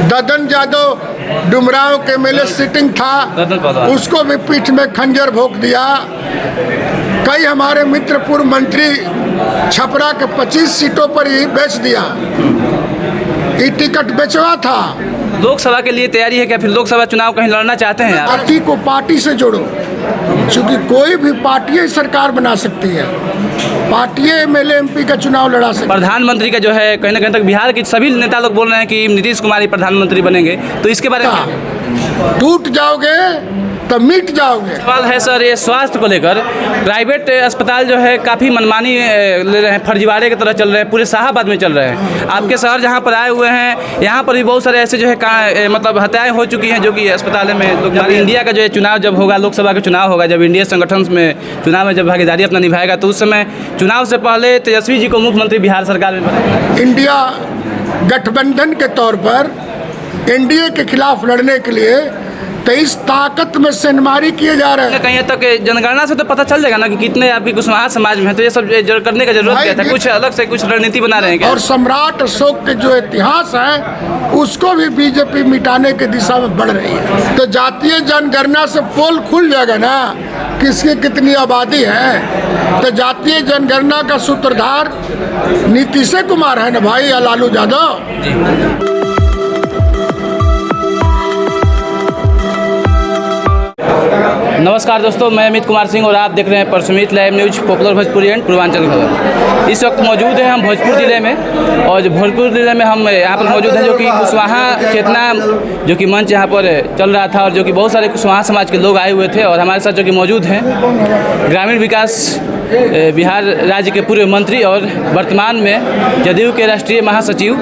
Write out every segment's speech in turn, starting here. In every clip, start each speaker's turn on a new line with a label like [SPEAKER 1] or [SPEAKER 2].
[SPEAKER 1] ददन यादव डुमराव के मेले सिटिंग था, उसको भी पीठ में खंजर भोंक दिया। कई हमारे मित्र पूर्व मंत्री छपरा के 25 सीटों पर ही बेच दिया, ये टिकट बेचवा था।
[SPEAKER 2] लोकसभा के लिए तैयारी है क्या? फिर लोकसभा चुनाव कहीं लड़ना चाहते हैं आप?
[SPEAKER 1] पार्टी को पार्टी से जोड़ो, क्योंकि कोई भी पार्टी सरकार बना सकती है, पार्टी एमएलए एमपी का चुनाव लड़ा सकती है।
[SPEAKER 2] प्रधानमंत्री का जो है कहीं ना कहीं तक बिहार के सभी नेता लोग बोल रहे हैं कि नीतीश कुमार ही प्रधानमंत्री बनेंगे, तो इसके बारे में
[SPEAKER 1] टूट जाओगे तो मिट जाओगे।
[SPEAKER 2] सवाल है सर, ये स्वास्थ्य को लेकर प्राइवेट अस्पताल जो है काफ़ी मनमानी ले रहे हैं, फर्जीवाड़े की तरह चल रहे हैं, पूरे शाहाबाद में चल रहे हैं। आपके शहर जहाँ पर आए हुए हैं, यहाँ पर भी बहुत सारे ऐसे जो है मतलब हत्याएं हो चुकी हैं, जो कि अस्पताल में लोग। इंडिया का जो है चुनाव जब होगा, लोकसभा का चुनाव होगा, जब इंडिया संगठन में चुनाव में जब भागीदारी अपना निभाएगा, तो उस समय चुनाव से पहले तेजस्वी जी को मुख्यमंत्री बिहार सरकार में बनाएगा।
[SPEAKER 1] इंडिया गठबंधन के तौर पर एनडीए के खिलाफ लड़ने के लिए 23 ताकत में सेनमारी किए जा रहे हैं।
[SPEAKER 2] कहीं तक जनगणना से तो पता चल जाएगा ना कि कितने आपकी कुशवाहा समाज में है, तो ये सब करने का जरूरत क्या था? कुछ अलग से कुछ रणनीति बना रहे हैं क्या?
[SPEAKER 1] और सम्राट अशोक के जो इतिहास है उसको भी बीजेपी मिटाने की दिशा में बढ़ रही है। तो जातीय जनगणना से पोल खुल जाएगा ना, किसकी कितनी आबादी है। तो जातीय जनगणना का सूत्रधार नीतीश कुमार है ना भाई, या लालू यादव।
[SPEAKER 2] नमस्कार दोस्तों, मैं अमित कुमार सिंह और आप देख रहे हैं परसमित live news, popular Bhojpuri and Purvanchal खबर। इस वक्त मौजूद हैं हम भोजपुर ज़िले में, और जो भोजपुर ज़िले में हम यहाँ पर मौजूद हैं जो कि कुशवाहा चेतना जो कि मंच यहाँ पर चल रहा था, और जो कि बहुत सारे कुशवाहा समाज के लोग आए हुए थे। और हमारे साथ जो कि मौजूद हैं ग्रामीण विकास बिहार राज्य के पूर्व मंत्री और वर्तमान में जदयू के राष्ट्रीय महासचिव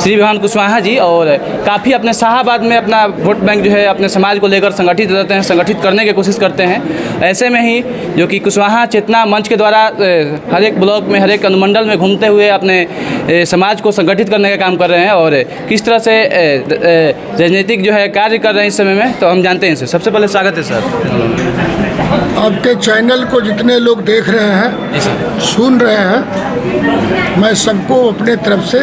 [SPEAKER 2] श्री विहान कुशवाहा जी, और काफ़ी अपने शाहाबाद में अपना वोट बैंक जो है अपने समाज को लेकर संगठित रहते हैं, संगठित करने की कोशिश करते हैं। ऐसे में ही जो कि कुशवाहा चेतना मंच के द्वारा हर एक ब्लॉक में, हर एक अनुमंडल में घूमते हुए अपने समाज को संगठित करने का काम कर रहे हैं, और किस तरह से राजनीतिक जो है कार्य कर रहे हैं इस समय में, तो हम जानते हैं। सबसे पहले स्वागत है सर।
[SPEAKER 1] आपके चैनल को जितने लोग देख रहे हैं, सुन रहे हैं, मैं सबको अपने तरफ से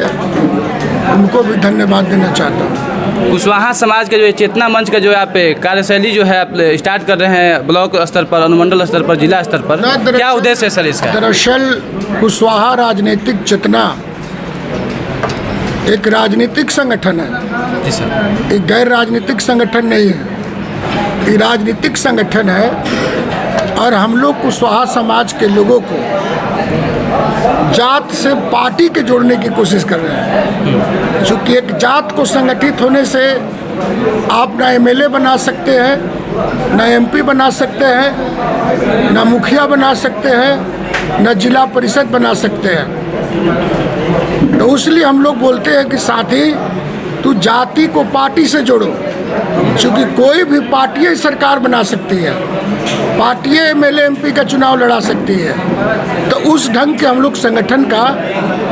[SPEAKER 1] उनको भी धन्यवाद देना चाहता हूँ।
[SPEAKER 2] कुशवाहा समाज के जो चेतना मंच का जो आप कार्यशैली जो है आप स्टार्ट कर रहे हैं ब्लॉक स्तर पर, अनुमंडल स्तर पर, जिला स्तर पर, क्या उद्देश्य है सर इसका? दरअसल
[SPEAKER 1] कुशवाहा राजनीतिक चेतना एक राजनीतिक संगठन है,
[SPEAKER 2] जी सर।
[SPEAKER 1] एक गैर राजनीतिक संगठन नहीं है, ये राजनीतिक संगठन है। और हम लोग कुशवाहा समाज के लोगों को जात से पार्टी के जोड़ने की कोशिश कर रहे हैं, क्योंकि एक जात को संगठित होने से आप ना एमएलए बना सकते हैं, ना एमपी बना सकते हैं, ना मुखिया बना सकते हैं, ना जिला परिषद बना सकते हैं। तो इसलिए हम लोग बोलते हैं कि साथी तू जाति को पार्टी से जोड़ो, क्योंकि कोई भी पार्टी सरकार बना सकती है, पार्टी एमएलए एमपी का चुनाव लड़ा सकती है। तो उस ढंग के हम लोग संगठन का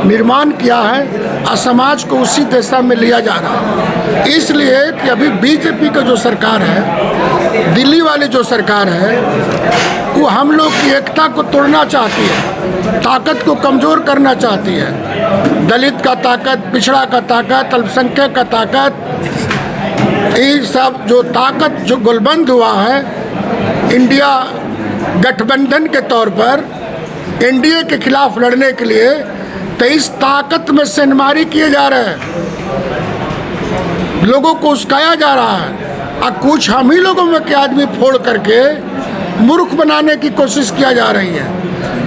[SPEAKER 1] निर्माण किया है, और समाज को उसी दिशा में लिया जा रहा है। इसलिए कि अभी बीजेपी का जो सरकार है, दिल्ली वाली जो सरकार है, वो हम लोग की एकता को तोड़ना चाहती है, ताकत को कमज़ोर करना चाहती है। दलित का ताकत, पिछड़ा का ताकत, अल्पसंख्यक का ताकत, ये सब जो ताकत जो गुलबंद हुआ है इंडिया गठबंधन के तौर पर एनडीए के खिलाफ लड़ने के लिए 23 ताकत में सेनमारी किए जा रहे हैं, लोगों को उस्काया जा रहा है, और कुछ हम ही लोगों में के आदमी फोड़ करके मूर्ख बनाने की कोशिश किया जा रही है।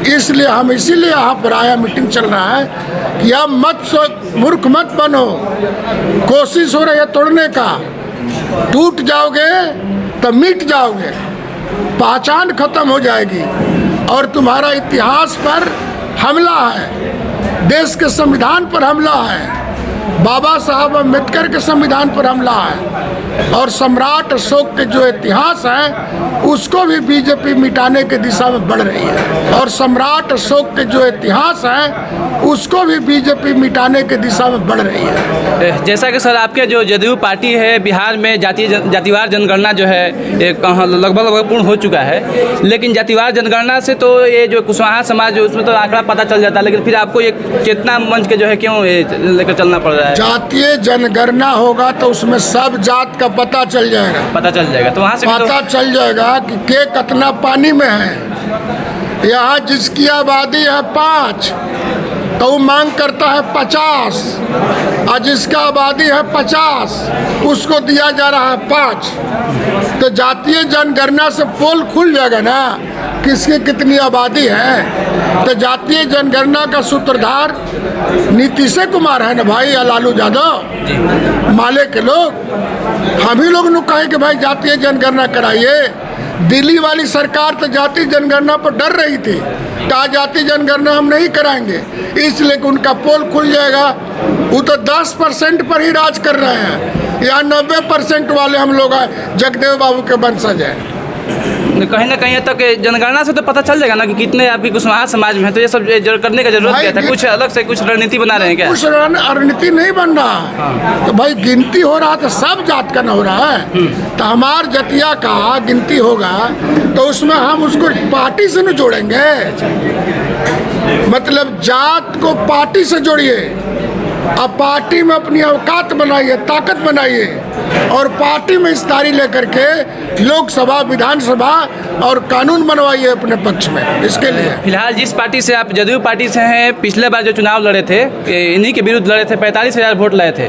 [SPEAKER 1] इसलिए हम इसीलिए यहाँ पर आया, मीटिंग चल रहा है कि अब मूर्ख मत बनो, कोशिश हो रही है तोड़ने का, टूट जाओगे तो मिट जाओगे, पहचान खत्म हो जाएगी, और तुम्हारा इतिहास पर हमला है, देश के संविधान पर हमला है, बाबा साहब अम्बेडकर के संविधान पर हमला है, और सम्राट अशोक के जो इतिहास है उसको भी बीजेपी मिटाने की दिशा में बढ़ रही है। और सम्राट अशोक के जो इतिहास है उसको भी बीजेपी मिटाने की दिशा में बढ़ रही है।
[SPEAKER 2] जैसा कि सर आपके जो जदयू पार्टी है बिहार में जातिवार जनगणना जो है लगभग पूर्ण हो चुका है, लेकिन जातिवार जनगणना से तो ये जो कुशवाहा समाज जो उसमें तो आंकड़ा पता चल जाता है, लेकिन फिर आपको एक चेतना मंच के जो है क्यों लेकर चलना पड़ रहा है?
[SPEAKER 1] जातीय जनगणना होगा तो उसमें सब जात का पता चल जाएगा,
[SPEAKER 2] तो वहाँ से
[SPEAKER 1] पता चल जाएगा कि के कितना पानी में है। यहाँ जिसकी आबादी है 5 तो वो मांग करता है 50, और जिसका आबादी है 50 उसको दिया जा रहा है 5। तो जातीय जनगणना से पोल खुल जाएगा ना किसकी कितनी आबादी है। तो जातीय जनगणना का सूत्रधार नीतीश कुमार है ना भाई, या लालू यादव, माले के लोग। हम ही लोग ने कहे कि भाई जातीय जनगणना कराइए। दिल्ली वाली सरकार तो जातीय जनगणना पर डर रही थी, कहा जातीय जनगणना हम नहीं कराएंगे, इसलिए कि उनका पोल खुल जाएगा। वो तो 10% पर ही राज कर रहे हैं, यहाँ 90% वाले हम लोग हैं, जगदेव बाबू के वंशज हैं।
[SPEAKER 2] कहीं ना कहीं तक जनगणना से तो पता चल जाएगा ना कि कितने आपकी कुशवाहा समाज में है, तो ये सब करने का जरूरत क्या था? कुछ अलग से कुछ रणनीति बना रहे हैं क्या?
[SPEAKER 1] कुछ रणनीति नहीं बन रहा। तो भाई गिनती हो रहा तो सब जात का न हो रहा है, तो हमार जतिया का गिनती होगा तो उसमें हम उसको पार्टी से न जोड़ेंगे। मतलब जात को पार्टी से जोड़िए, अब पार्टी में अपनी औकात बनाइए, ताकत बनाइए, और पार्टी में हिस्सेदारी लेकर के लोकसभा, विधानसभा और कानून बनवाइए अपने पक्ष में। इसके लिए
[SPEAKER 2] फिलहाल जिस पार्टी से आप जदयू पार्टी से हैं, पिछले बार जो चुनाव लड़े थे इन्हीं के विरुद्ध लड़े थे, 45,000 वोट लाए थे,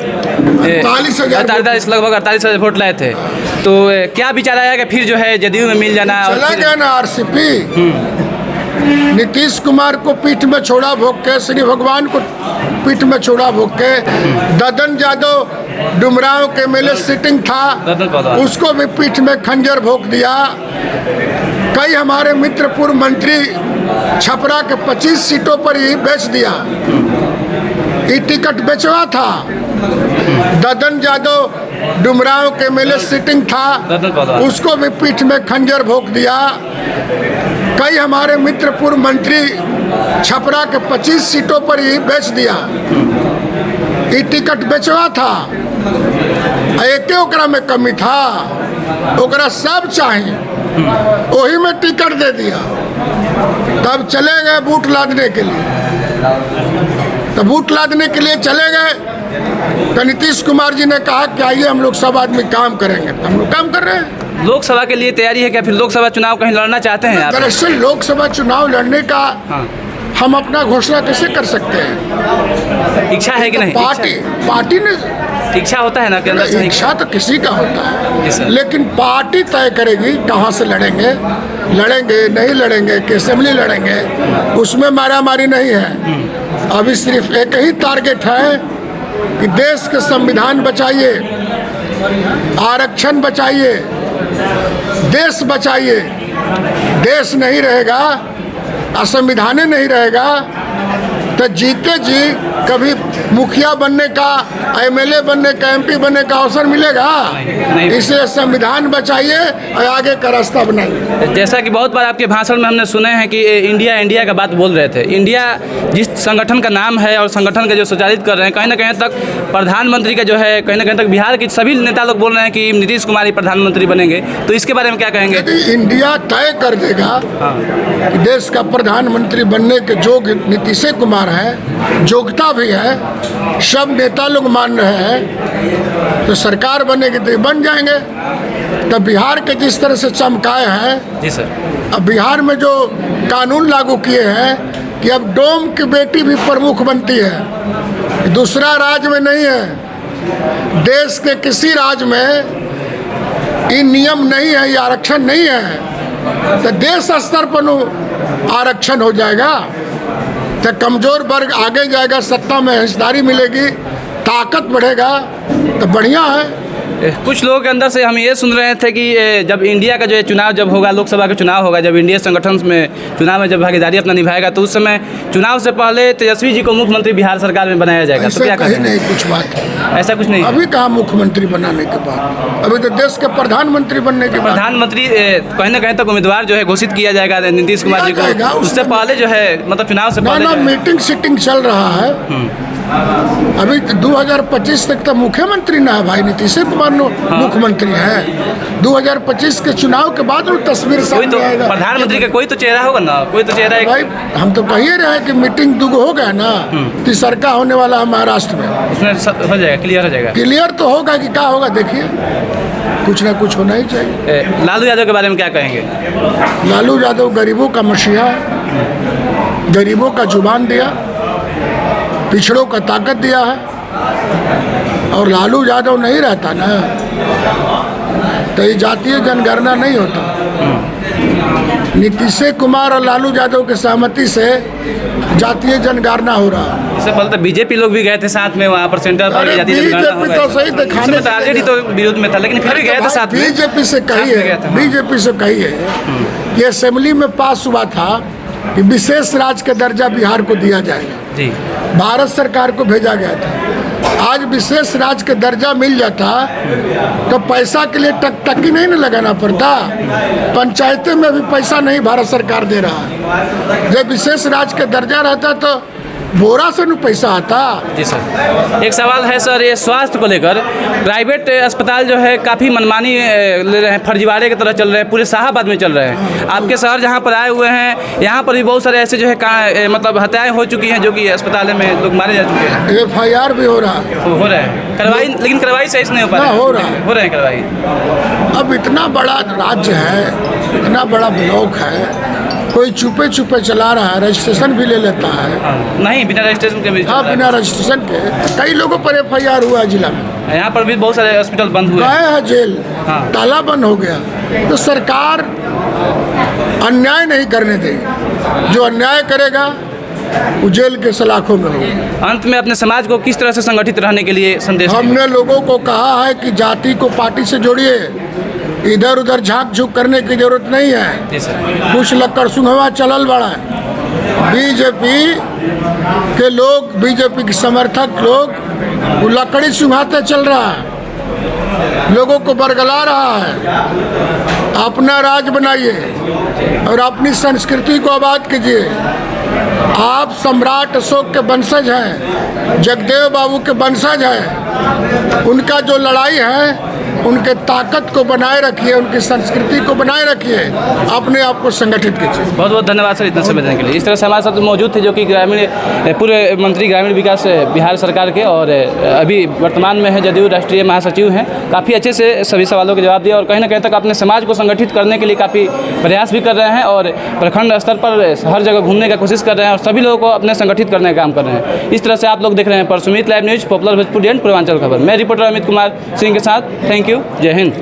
[SPEAKER 1] 48,000
[SPEAKER 2] लगभग 48,000 वोट लाए थे। तो क्या विचार आया कि फिर जो है जदयू में मिल जाना?
[SPEAKER 1] चला गया ना आरसीपी। नीतीश कुमार को पीठ में छोड़ा भोग के, श्री भगवान को पीठ में छोड़ा भोग के, ददन यादव डुमराव के मेले सिटिंग था, उसको भी पीठ में खंजर भोग दिया। कई हमारे मित्र पूर्व मंत्री छपरा के 25 सीटों पर ही बेच दिया, ये टिकट बेचवा था। ददन यादव डुमराव के मेले सिटिंग था, उसको भी पीठ में खंजर भोग दिया। कई हमारे मित्र पूर्व मंत्री छपरा के 25 सीटों पर ही बेच दिया, ये टिकट बेचवा था। एक ओकरा में कमी था, ओकरा सब चाहिए, वही में टिकट दे दिया। तब चले गए बूट लादने के लिए, तो बूट लादने के लिए चले गए तो नीतीश कुमार जी ने कहा कि आइए हम लोग सब आदमी काम करेंगे, तो हम लोग काम कर रहे हैं।
[SPEAKER 2] लोकसभा के लिए तैयारी है क्या? फिर लोकसभा चुनाव कहीं लड़ना चाहते हैं आप?
[SPEAKER 1] दरअसल लोकसभा चुनाव लड़ने का हम अपना घोषणा कैसे कर सकते हैं?
[SPEAKER 2] इच्छा है कि नहीं?
[SPEAKER 1] पार्टी ने
[SPEAKER 2] इच्छा होता है ना कि अंदर से?
[SPEAKER 1] इच्छा तो किसी का होता है, लेकिन पार्टी तय करेगी कहाँ से लड़ेंगे नहीं लड़ेंगे, कि असेंबली लड़ेंगे, उसमें मारामारी नहीं है। अभी सिर्फ एक ही टारगेट है कि देश के संविधान बचाइए, आरक्षण बचाइए, देश बचाइए। देश नहीं रहेगा, असंविधान नहीं रहेगा, तो जीते जी कभी मुखिया बनने का, एमएलए बनने का, एमपी बनने का अवसर मिलेगा? इसे संविधान बचाइए और आगे का रास्ता बनाइए।
[SPEAKER 2] जैसा कि बहुत बार आपके भाषण में हमने सुने हैं कि इंडिया का बात बोल रहे थे। इंडिया जिस संगठन का नाम है और संगठन का जो संचालित कर रहे हैं, कहीं ना कहीं तक प्रधानमंत्री का जो है, कहीं ना कहीं तक बिहार के सभी नेता लोग बोल रहे हैं कि नीतीश कुमार ही प्रधानमंत्री बनेंगे, तो इसके बारे में क्या कहेंगे?
[SPEAKER 1] यदि इंडिया तय कर देगा कि देश का प्रधानमंत्री बनने के योग्य नीतीश कुमार है, योग्यता भी है, सब नेता लोग मान रहे हैं, तो सरकार बनेगी तो बन जाएंगे। तो बिहार के जिस तरह से चमकाए हैं
[SPEAKER 2] जी सर,
[SPEAKER 1] अब बिहार में जो कानून लागू किए हैं कि अब डोम की बेटी भी प्रमुख बनती है, दूसरा राज्य में नहीं है। देश के किसी राज्य में ये नियम नहीं है, ये आरक्षण नहीं है, तो देश स्तर पर आरक्षण हो जाएगा, तो कमज़ोर वर्ग आगे जाएगा, सत्ता में हिस्सेदारी मिलेगी, ताकत बढ़ेगा, तो बढ़िया है।
[SPEAKER 2] कुछ लोगों के अंदर से हम ये सुन रहे थे कि जब इंडिया का जो है चुनाव जब होगा, लोकसभा का चुनाव होगा, जब इंडिया संगठन में चुनाव में जब भागीदारी अपना निभाएगा तो उस समय चुनाव से पहले तेजस्वी जी को मुख्यमंत्री बिहार सरकार में बनाया जाएगा। तो क्या कहें?
[SPEAKER 1] नहीं, कुछ बात है
[SPEAKER 2] ऐसा कुछ नहीं।
[SPEAKER 1] अभी कहाँ मुख्यमंत्री बनाने के बाद, अभी तो देश के प्रधानमंत्री बनने के बाद
[SPEAKER 2] प्रधानमंत्री कहीं ना कहीं तक उम्मीदवार जो है घोषित किया जाएगा नीतीश कुमार जी को। उससे पहले जो है मतलब चुनाव से पहले
[SPEAKER 1] मीटिंग सीटिंग चल रहा है। अभी 2025 तक तो मुख्यमंत्री ना है भाई, नीतीश कुमार मुख्यमंत्री है। 2025 के चुनाव के बाद वो तस्वीर सामने आएगा।
[SPEAKER 2] प्रधानमंत्री का कोई तो चेहरा होगा ना, कोई तो चेहरा
[SPEAKER 1] भाई हम तो कह ही रहे हैं कि मीटिंग दुगो हो गया ना, तीसरका होने वाला है महाराष्ट्र में,
[SPEAKER 2] उसमें हो जाएगा, क्लियर हो जाएगा।
[SPEAKER 1] क्लियर तो होगा कि क्या होगा, देखिए कुछ ना कुछ होना ही चाहिए।
[SPEAKER 2] लालू यादव के बारे में क्या कहेंगे?
[SPEAKER 1] लालू यादव गरीबों का मसीहा, गरीबों का जुबान दिया, पिछड़ों का ताकत दिया है। और लालू यादव नहीं रहता ना तो ये जातीय जनगणना नहीं होता। नीतीश कुमार और लालू यादव के सहमति से जातीय जनगणना हो रहा है।
[SPEAKER 2] इससे पहले तो बीजेपी लोग भी गए थे साथ में वहाँ पर सेंटर पर जातीय जनगणना हो
[SPEAKER 1] बीजेपी तो सही दिखाने
[SPEAKER 2] ऑलरेडी तो विरोध में था, लेकिन फिर भी गए थे साथ में।
[SPEAKER 1] बीजेपी से कही है ये असेंबली में पास हुआ था कि विशेष राज्य का दर्जा बिहार को दिया जाएगा
[SPEAKER 2] जी,
[SPEAKER 1] भारत सरकार को भेजा गया था। आज विशेष राज्य का दर्जा मिल जाता तो पैसा के लिए टकटकी नहीं ना लगाना पड़ता। पंचायतें में भी पैसा नहीं भारत सरकार दे रहा है। जब विशेष राज्य का दर्जा रहता तो बोरा से न पैसा आता।
[SPEAKER 2] जी सर, एक सवाल है सर, ये स्वास्थ्य को लेकर प्राइवेट अस्पताल जो है काफ़ी मनमानी ले रहे हैं, फर्जीवाड़े की तरह चल रहे हैं, पूरे शाहाबाद में चल रहे हैं। आपके शहर जहाँ पर आए हुए हैं यहाँ पर भी बहुत सारे ऐसे जो है मतलब हत्याएं हो चुकी हैं, जो कि अस्पताल में लोग मारे जा चुके हैं।
[SPEAKER 1] FIR भी हो रहा है,
[SPEAKER 2] हो रहा है कार्रवाई, लेकिन कार्रवाई सही से नहीं हो पा रहा है। हो रहे हैं कार्रवाई।
[SPEAKER 1] अब इतना बड़ा राज्य है, इतना बड़ा ब्लॉक है, कोई छुपे छुपे चला रहा है, रजिस्ट्रेशन भी ले लेता है।
[SPEAKER 2] नहीं, बिना रजिस्ट्रेशन के भी।
[SPEAKER 1] हाँ, बिना रजिस्ट्रेशन के कई लोगों पर FIR हुआ है जिला में।
[SPEAKER 2] यहाँ पर भी बहुत सारे हॉस्पिटल बंद हुए
[SPEAKER 1] हैं, जेल
[SPEAKER 2] हाँ,
[SPEAKER 1] ताला बंद हो गया। तो सरकार अन्याय नहीं करने देगी, जो अन्याय करेगा वो जेल के सलाखों में होगा।
[SPEAKER 2] अंत में अपने समाज को किस तरह से संगठित रहने के लिए संदेश?
[SPEAKER 1] हमने लोगों को कहा है कि जाति को पार्टी से जोड़िए, इधर उधर झाँक झुक करने की जरूरत नहीं है। कुछ लक्कड़ सुंघवा चलल बड़ा है। बीजेपी के लोग, बीजेपी के समर्थक लोग वो लकड़ी सुंघाते चल रहा है, लोगों को बरगला रहा है। अपना राज बनाइए और अपनी संस्कृति को आबाद कीजिए। आप सम्राट अशोक के वंशज हैं, जगदेव बाबू के वंशज हैं। उनका जो लड़ाई है उनके ताकत को बनाए रखिए, उनकी संस्कृति को बनाए रखिए, अपने आप को संगठित कीजिए।
[SPEAKER 2] बहुत बहुत धन्यवाद सर इतना समय देने के लिए। इस तरह से हमारे साथ मौजूद थे जो कि पूर्व मंत्री ग्रामीण विकास बिहार सरकार के और अभी वर्तमान में है जदयू राष्ट्रीय महासचिव हैं। काफ़ी अच्छे से सभी सवालों के जवाब दिए और कहीं ना कहीं तक अपने समाज को संगठित करने के लिए काफ़ी प्रयास भी कर रहे हैं और प्रखंड स्तर पर हर जगह घूमने का कोशिश कर रहे हैं और सभी लोगों को अपने संगठित करने का काम कर रहे हैं। इस तरह से आप लोग देख रहे हैं परसुमित live news, popular Bhojpuri and Purvanchal खबर। मैं रिपोर्टर अमित कुमार सिंह के साथ। थैंक यू, जय हिंद।